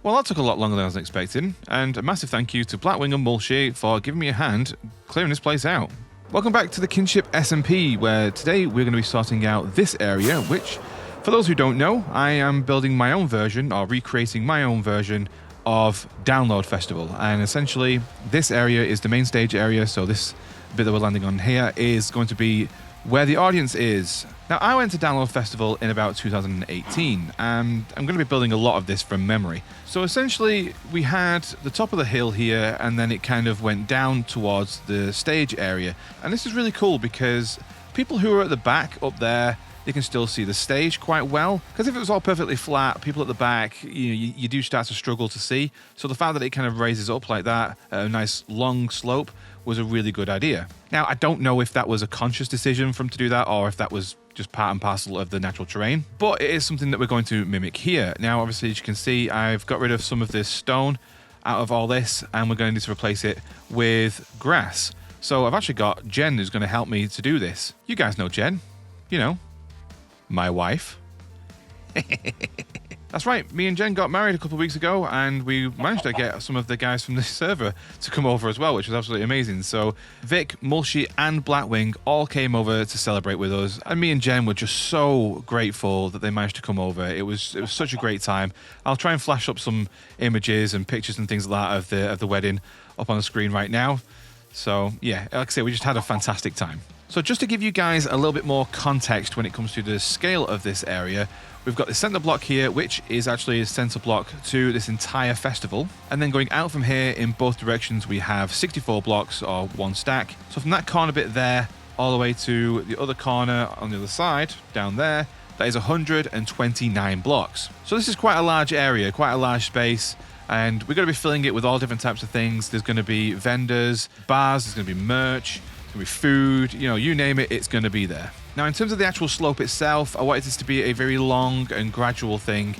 Well, that took a lot longer than I was expecting, and a massive thank you to Blackwing and Mulshi for giving me a hand clearing this place out. Welcome back to the Kinship SMP, where today we're going to be sorting out this area, which, for those who don't know, I am building my own version, or recreating my own version, of Download Festival. And essentially, this area is the main stage area, so this bit that we're landing on here is going to be where the audience is. Now, I went to Download Festival in about 2018, and I'm going to be building a lot of this from memory. So essentially, we had the top of the hill here, and then it kind of went down towards the stage area. And this is really cool because people who are at the back up there, they can still see the stage quite well. Because if it was all perfectly flat, people at the back, you do start to struggle to see. So the fact that it kind of raises up like that, a nice long slope, was a really good idea. Now, I don't know if that was a conscious decision for them to do that, or if that was just part and parcel of the natural terrain, but it is something that we're going to mimic here. Now, obviously, as you can see, I've got rid of some of this stone out of all this, and we're going to need to replace it with grass. So I've actually got Jen who's going to help me to do this. You guys know Jen, my wife. That's right, me and Jen got married a couple of weeks ago, and we managed to get some of the guys from this server to come over as well, which was absolutely amazing. So Vic, Mulshi, and Blackwing all came over to celebrate with us, and me and Jen were just so grateful that they managed to come over. It was such a great time. I'll try and flash up some images and pictures and things like that of the wedding up on the screen right now. So yeah, like I say, we just had a fantastic time. So just to give you guys a little bit more context when it comes to the scale of this area, we've got the center block here, which is actually a center block to this entire festival. And then going out from here in both directions, we have 64 blocks, or one stack. So from that corner bit there, all the way to the other corner on the other side, down there, that is 129 blocks. So this is quite a large area, quite a large space. And we're going to be filling it with all different types of things. There's going to be vendors, bars, there's going to be merch, there's going to be food, you name it, it's going to be there. Now, in terms of the actual slope itself, I wanted this to be a very long and gradual thing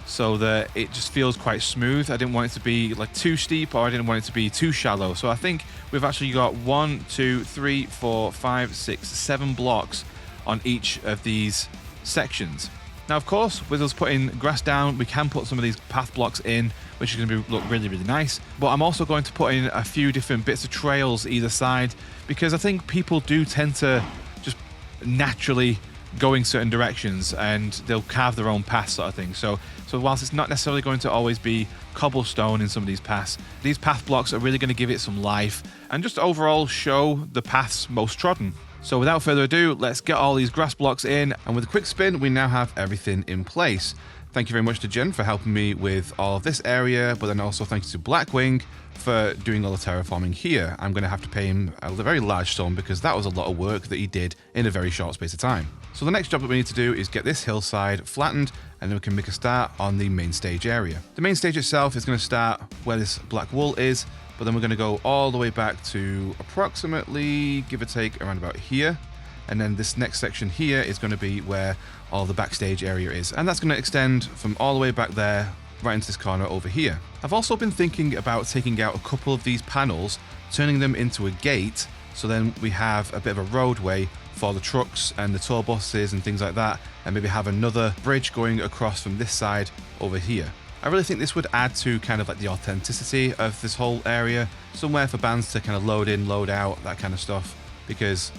so that it just feels quite smooth. I didn't want it to be like too steep, or I didn't want it to be too shallow. So I think we've actually got 1, 2, 3, 4, 5, 6, 7 blocks on each of these sections. Now, of course, with us putting grass down, we can put some of these path blocks in, which is going to look really, really nice. But I'm also going to put in a few different bits of trails either side, because I think people do tend to just naturally go in certain directions, and they'll carve their own paths, sort of thing. So whilst it's not necessarily going to always be cobblestone in some of these path blocks are really going to give it some life and just overall show the paths most trodden. So without further ado, let's get all these grass blocks in, and with a quick spin, we now have everything in place. Thank you very much to Jen for helping me with all of this area, but then also thanks to Blackwing for doing all the terraforming here. I'm going to have to pay him a very large sum because that was a lot of work that he did in a very short space of time. So the next job that we need to do is get this hillside flattened, and then we can make a start on the main stage area. The main stage itself is going to start where this black wool is, but then we're going to go all the way back to approximately, give or take, around about here. And then this next section here is going to be where all the backstage area is. And that's going to extend from all the way back there, right into this corner over here. I've also been thinking about taking out a couple of these panels, turning them into a gate, so then we have a bit of a roadway for the trucks and the tour buses and things like that, and maybe have another bridge going across from this side over here. I really think this would add to kind of like the authenticity of this whole area, somewhere for bands to kind of load in, load out, that kind of stuff, because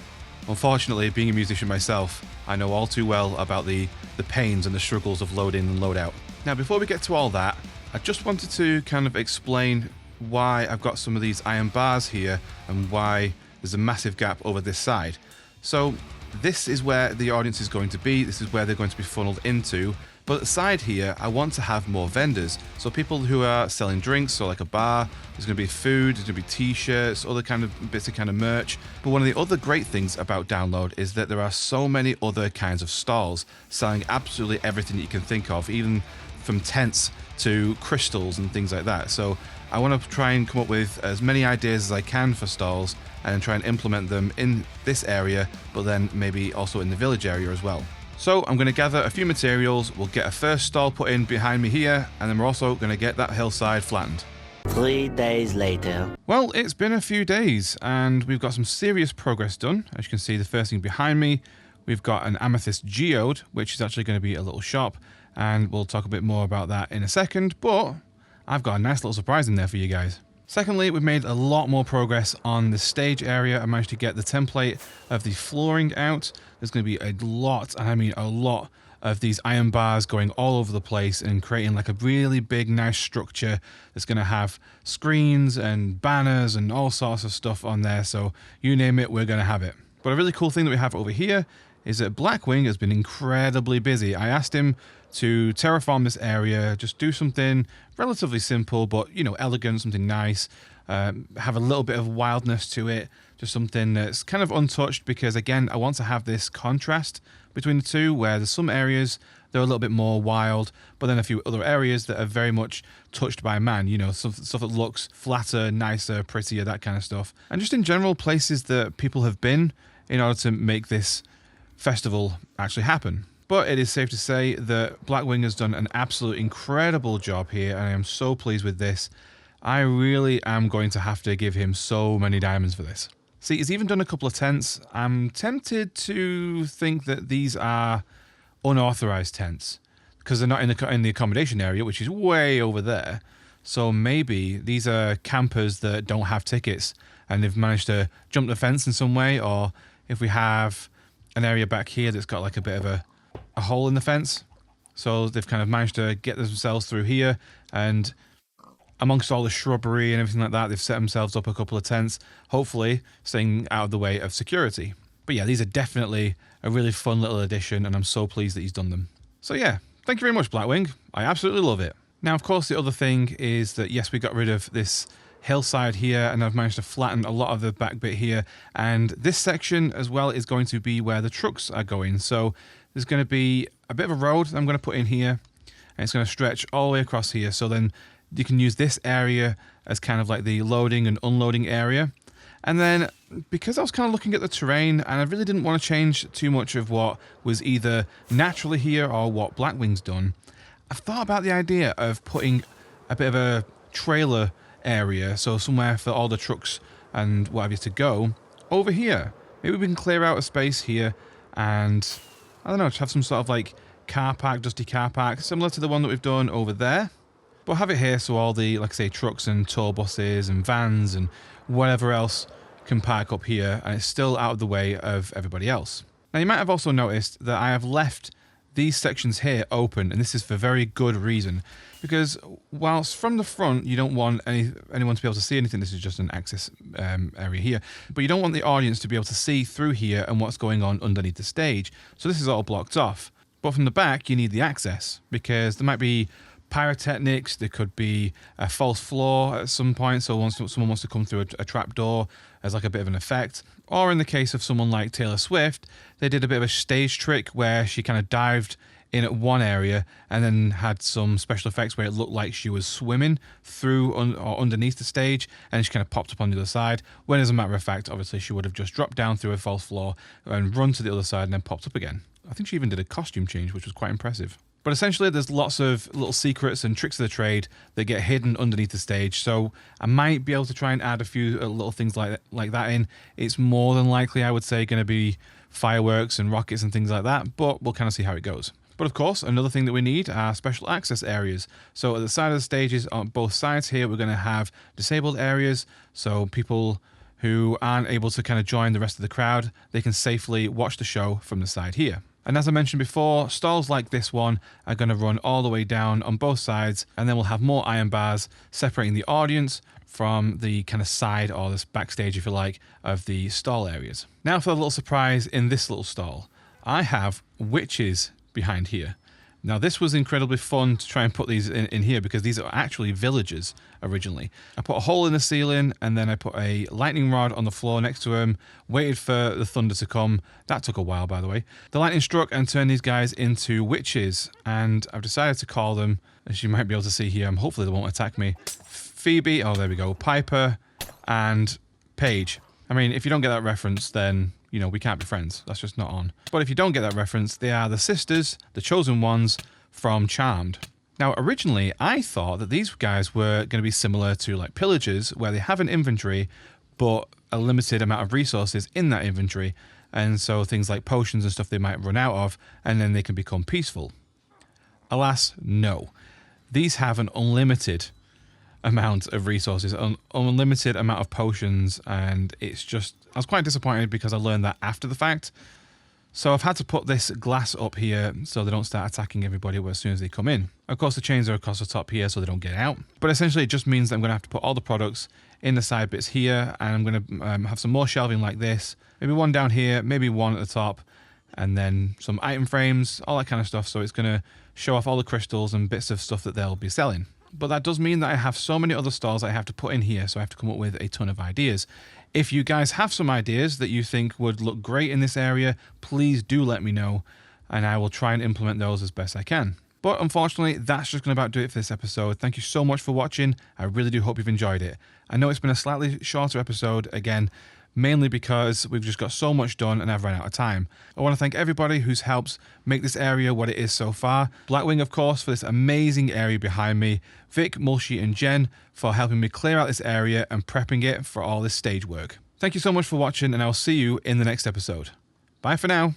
unfortunately, being a musician myself, I know all too well about the pains and the struggles of load in and load out. Now, before we get to all that, I just wanted to kind of explain why I've got some of these iron bars here and why there's a massive gap over this side. So this is where the audience is going to be, this is where they're going to be funneled into. But at the side here, I want to have more vendors. So people who are selling drinks, so like a bar, there's going to be food, there's going to be t-shirts, other kind of bits of kind of merch. But one of the other great things about Download is that there are so many other kinds of stalls selling absolutely everything that you can think of, even from tents to crystals and things like that. So I want to try and come up with as many ideas as I can for stalls and try and implement them in this area, but then maybe also in the village area as well. So I'm going to gather a few materials, we'll get a first stall put in behind me here, and then we're also going to get that hillside flattened. 3 days later. Well, it's been a few days, and we've got some serious progress done. As you can see, the first thing behind me, we've got an amethyst geode, which is actually going to be a little shop, and we'll talk a bit more about that in a second, but I've got a nice little surprise in there for you guys. Secondly, we've made a lot more progress on the stage area. I managed to get the template of the flooring out. There's going to be a lot, and I mean a lot, of these iron bars going all over the place and creating like a really big, nice structure that's going to have screens and banners and all sorts of stuff on there. So you name it, we're going to have it. But a really cool thing that we have over here is that Blackwing has been incredibly busy. I asked him to terraform this area, just do something relatively simple, but, you know, elegant, something nice, have a little bit of wildness to it, just something that's kind of untouched, because, again, I want to have this contrast between the two, where there's some areas that are a little bit more wild, but then a few other areas that are very much touched by man, you know, stuff that looks flatter, nicer, prettier, that kind of stuff. And just in general, places that people have been in order to make this festival actually happen. But it is safe to say that Blackwing has done an absolute incredible job here, and I am so pleased with this. I really am going to have to give him so many diamonds for this. See, he's even done a couple of tents. I'm tempted to think that these are unauthorized tents, because they're not in the accommodation area, which is way over there. So maybe these are campers that don't have tickets, and they've managed to jump the fence in some way. Or if we have an area back here that's got like a bit of a hole in the fence, so they've kind of managed to get themselves through here, and amongst all the shrubbery and everything like that, they've set themselves up a couple of tents, hopefully staying out of the way of security. But yeah, these are definitely a really fun little addition, and I'm so pleased that he's done them. So yeah, thank you very much, Blackwing. I absolutely love it. Now, of course, the other thing is that, yes, we got rid of this hillside here, and I've managed to flatten a lot of the back bit here, and this section as well is going to be where the trucks are going. So there's going to be a bit of a road that I'm going to put in here, and it's going to stretch all the way across here. So then you can use this area as kind of like the loading and unloading area. And then, because I was kind of looking at the terrain, and I really didn't want to change too much of what was either naturally here or what Blackwing's done, I've thought about the idea of putting a bit of a trailer area, so somewhere for all the trucks and what have you to go, over here. Maybe we can clear out a space here and, I don't know, just have some sort of like car park, dusty car park, similar to the one that we've done over there. But have it here so all the, like I say, trucks and tour buses and vans and whatever else can park up here, and it's still out of the way of everybody else. Now, you might have also noticed that I have left these sections here open, and this is for very good reason, because whilst from the front you don't want anyone to be able to see anything, this is just an access area here, but you don't want the audience to be able to see through here and what's going on underneath the stage. So this is all blocked off. But from the back you need the access, because there might be pyrotechnics, there could be a false floor at some point, so once someone wants to come through a trap door as like a bit of an effect. Or in the case of someone like Taylor Swift, they did a bit of a stage trick where she kind of dived in at one area and then had some special effects where it looked like she was swimming through or underneath the stage, and she kind of popped up on the other side, when as a matter of fact, obviously she would have just dropped down through a false floor and run to the other side and then popped up again. I think she even did a costume change, which was quite impressive. But essentially, there's lots of little secrets and tricks of the trade that get hidden underneath the stage. So I might be able to try and add a few little things like that in. It's more than likely, I would say, going to be fireworks and rockets and things like that, but we'll kind of see how it goes. But of course, another thing that we need are special access areas. So at the side of the stages, on both sides here, we're going to have disabled areas. So people who aren't able to kind of join the rest of the crowd, they can safely watch the show from the side here. And as I mentioned before, stalls like this one are going to run all the way down on both sides, and then we'll have more iron bars separating the audience from the kind of side, or this backstage, if you like, of the stall areas. Now for a little surprise in this little stall. I have witches behind here. Now this was incredibly fun to try and put these in here, because these are actually villagers originally. I put a hole in the ceiling, and then I put a lightning rod on the floor next to them, waited for the thunder to come. That took a while, by the way. The lightning struck and turned these guys into witches, and I've decided to call them, as you might be able to see here, hopefully they won't attack me, Phoebe, oh there we go, Piper, and Paige. I mean, if you don't get that reference, then, you know, we can't be friends. That's just not on. But if you don't get that reference, they are the sisters, the chosen ones from Charmed. Now, originally, I thought that these guys were going to be similar to like pillagers, where they have an inventory, but a limited amount of resources in that inventory. And so things like potions and stuff they might run out of, and then they can become peaceful. Alas, no. These have an unlimited amount of resources, unlimited amount of potions, and it's just, I was quite disappointed because I learned that after the fact. So I've had to put this glass up here so they don't start attacking everybody as soon as they come in. Of course, the chains are across the top here so they don't get out. But essentially, it just means that I'm going to have to put all the products in the side bits here, and I'm going to have some more shelving like this. Maybe one down here, maybe one at the top, and then some item frames, all that kind of stuff. So it's going to show off all the crystals and bits of stuff that they'll be selling. But that does mean that I have so many other stalls I have to put in here, so I have to come up with a ton of ideas. If you guys have some ideas that you think would look great in this area, please do let me know, and I will try and implement those as best I can. But unfortunately, that's just going to about do it for this episode. Thank you so much for watching. I really do hope you've enjoyed it. I know it's been a slightly shorter episode, again, mainly because we've just got so much done and I've run out of time. I want to thank everybody who's helped make this area what it is so far. Blackwing, of course, for this amazing area behind me. Vic, Mulshi, and Jen for helping me clear out this area and prepping it for all this stage work. Thank you so much for watching, and I'll see you in the next episode. Bye for now.